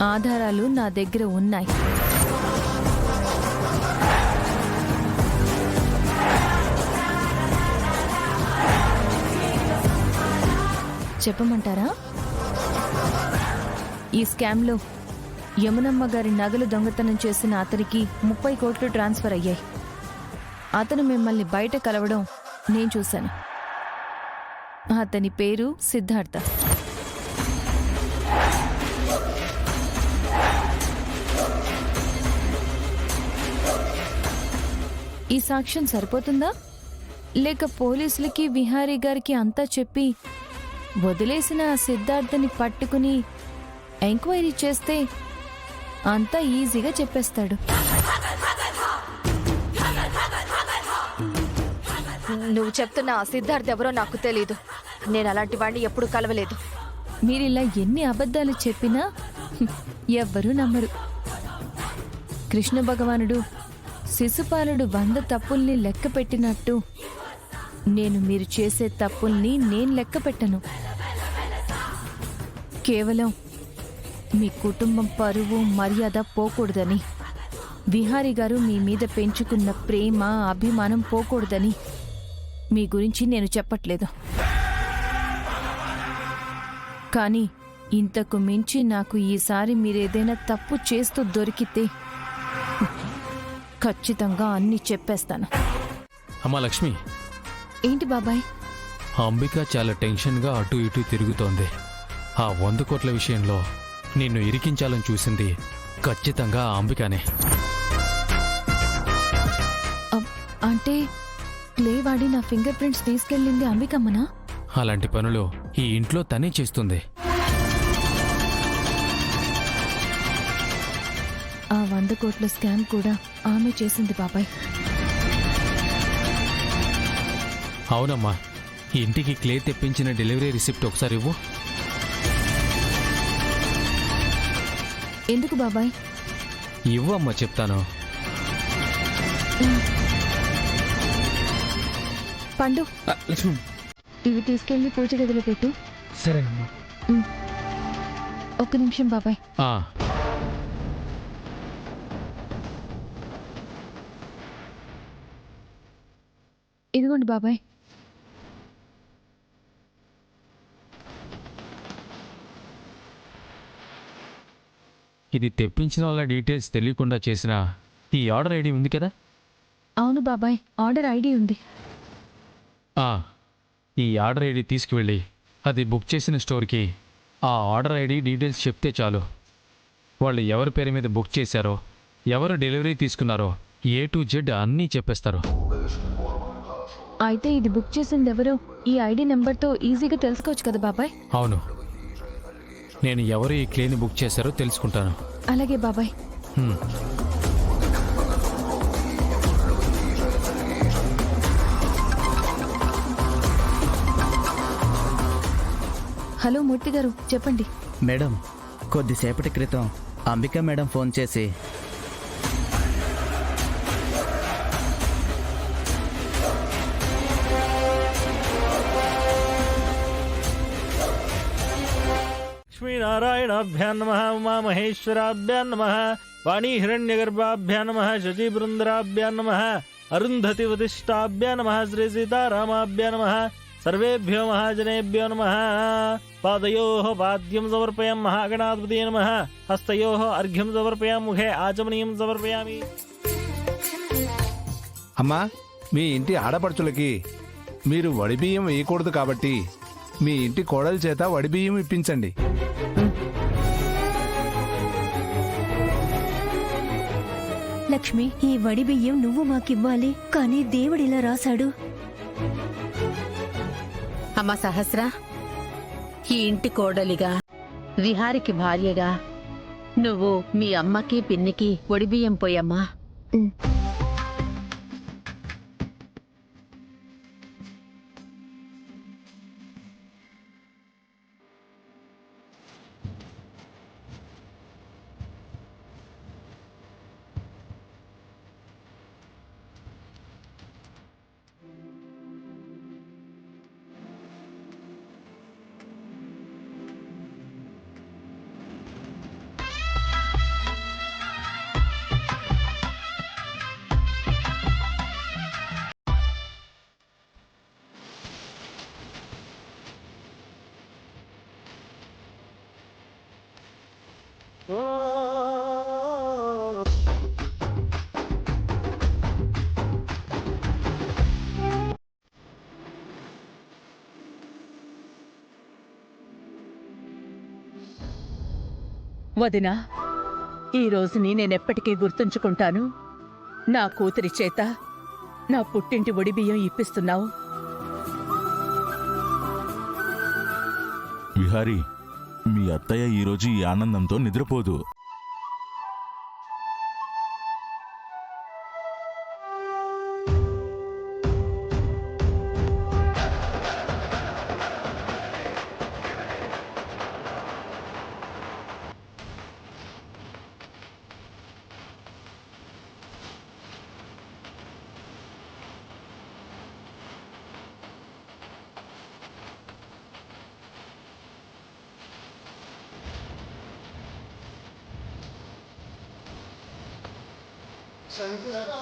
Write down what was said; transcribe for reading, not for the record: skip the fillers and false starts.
ఆధారాలు నా దగ్గర ఉన్నాయి. చెప్పమంటారా? ఈ స్కామ్లో యమునమ్మ గారి నగలు దొంగతనం చేసిన అతనికి 30 కోట్లు ట్రాన్స్ఫర్ అయ్యాయి. అతను మిమ్మల్ని బయట కలవడం నేను చూశాను. అతని పేరు సిద్ధార్థ. ఈ సాక్ష్యం సరిపోతుందా? లేక పోలీసులకి విహారీ గారికి అంతా చెప్పి వదిలేసిన ఆ సిద్ధార్థని పట్టుకుని ఎంక్వైరీ చేస్తే అంతా ఈజీగా చెప్పేస్తాడు. నువ్వు చెప్తున్న ఆ సిద్ధార్థ్ ఎవరో నాకు తెలీదు. నేను అలాంటి వాడిని ఎప్పుడు కలవలేదు. మీరిలా ఎన్ని అబద్ధాలు చెప్పినా ఎవ్వరూ నమ్మరు. కృష్ణ భగవానుడు శిశుపాలుడు 100 తప్పుల్ని లెక్క పెట్టినట్టు నేను మీరు చేసే తప్పుల్ని నేను లెక్క పెట్టను. కేవలం మీ కుటుంబం పరువు మర్యాద పోకూడదని, విహారీ గారు మీ మీద పెంచుకున్న ప్రేమ అభిమానం పోకూడదని మీ గురించి నేను చెప్పట్లేదు. కానీ ఇంతకు మించి నాకు ఈసారి మీరేదైనా తప్పు చేస్తూ దొరికితే ఖచ్చితంగా అన్నీ చెప్పేస్తాను. అమ్మా లక్ష్మి. ఏంటి బాబాయ్? అంబిక చాలా టెన్షన్గా అటు ఇటు తిరుగుతోంది. ఆ 100 కోట్ల విషయంలో నిన్ను ఇరికించాలని చూసింది ఖచ్చితంగా ఆ అంబికనే. అంటే క్లే వాడి నా ఫింగర్ ప్రింట్స్ తీసుకెళ్ళింది అంబికమ్మనా? అలాంటి పనులు ఈ ఇంట్లో తనే చేస్తుంది. ఆ 100 కోట్ల స్కామ్ కూడా ఆమె చేసింది బాబాయ్. అవునమ్మా. ఇంటికి క్లే తెప్పించిన డెలివరీ రిసిప్ట్ ఒకసారి ఇవ్వు. ఎందుకు బాబాయ్? ఇవ్వు అమ్మా, చెప్తాను. పండు, లక్ష్మి, ఇవి తీసుకెళ్లి పూజ గదిలో పెట్టు. సరేనమ్మా. ఒక్క నిమిషం బాబాయ్. ఇదిగోండి బాబాయ్. ఇది తెప్పించిన వాళ్ళ డీటెయిల్స్ తెలియకుండా చేసిన ఈ ఆర్డర్ ఐడి ఉంది కదా? అవును బాబాయ్, ఆర్డర్ ఐడి ఉంది. ఈ ఆర్డర్ ఐడి తీసుకువెళ్ళి అది బుక్ చేసిన స్టోర్కి ఆ ఆర్డర్ ఐడి డీటెయిల్స్ చెప్తే చాలు. వాళ్ళు ఎవరి పేరు మీద బుక్ చేశారో, ఎవరు డెలివరీ తీసుకున్నారో A to Z అన్నీ చెప్పేస్తారు. అయితే ఇది బుక్ చేసింది ఎవరో ఈ ఐడి నెంబర్తో ఈజీగా తెలుసుకోవచ్చు కదా బాబాయ్? అవును, నేను ఎవరు ఈ క్లేని బుక్ చేశారో తెలుసుకుంటాను. అలాగే బాబాయ్. హలో మూర్తి గారు, చెప్పండి. మేడం, కొద్దిసేపటి క్రితం అంబిక మేడం ఫోన్ చేసి లక్ష్మీనారాయణాభ్యాం నమః, ఉమామహేశ్వరాభ్యాం నమః, వాణీ హిరణ్యగర్భాభ్యాం నమః, శచీబృందరాభ్యాం నమః, అరుంధతి వతిష్టాభ్యాం నమః, శ్రీ సీతారామాభ్యాం నమః. సర్వేభ్యో మహాజనేభ్యో నమః. పాదయోః పాద్యం సమర్పయాం మహాగణాధిపతయే నమః. హస్తయోః అర్ఘ్యం సమర్పయాం, ముఖే ఆచమనీయం సమర్పయామి. అమ్మా, మీ ఇంటి ఆడపడుచులకి మీరు వడిబియ్యం వేయకూడదు కాబట్టి మీ ఇంటి కోడల చేత వడిబియ్యం ఇప్పించండి. లక్ష్మి, ఈ వడి బియ్యం నువ్వు మాకివ్వాలి, కానీ దేవుడిలా రాశాడు. అమ్మా సహస్ర, ఈ ఇంటి కోడలిగా, విహారికి భార్యగా నువ్వు మీ అమ్మకి పిన్నికి ఒడిబియ్యం పోయమ్మా. వదినా, ఈ రోజుని నేనెప్పటికీ గుర్తుంచుకుంటాను. నా కూతురి చేత నా పుట్టింటి ఒడిబియ్యం ఇప్పిస్తున్నావు. విహారీ, మీ అత్తయ్య ఈరోజు ఈ ఆనందంతో నిద్రపోదు. శంకరా